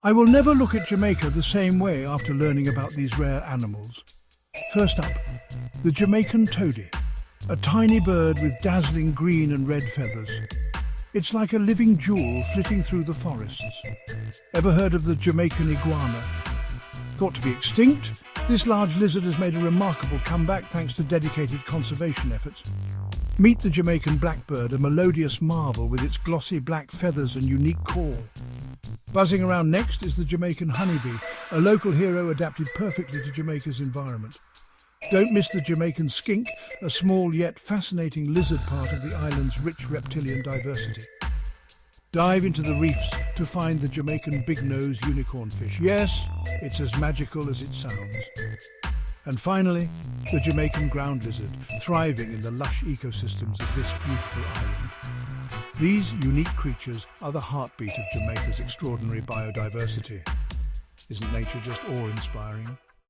I will never look at Jamaica the same way after learning about these rare animals. First up, the Jamaican Tody, a tiny bird with dazzling green and red feathers. It's like a living jewel flitting through the forests. Ever heard of the Jamaican Iguana? Thought to be extinct, this large lizard has made a remarkable comeback thanks to dedicated conservation efforts. Meet the Jamaican Blackbird, a melodious marvel with its glossy black feathers and unique call. Buzzing around next is the Jamaican Honeybee, a local hero adapted perfectly to Jamaica's environment. Don't miss the Jamaican Skink, a small yet fascinating lizard part of the island's rich reptilian diversity. Dive into the reefs to find the Jamaican Bignose Unicornfish. Yes, it's as magical as it sounds. And finally, the Jamaican Ground Lizard, thriving in the lush ecosystems of this beautiful island. These unique creatures are the heartbeat of Jamaica's extraordinary biodiversity. Isn't nature just awe-inspiring?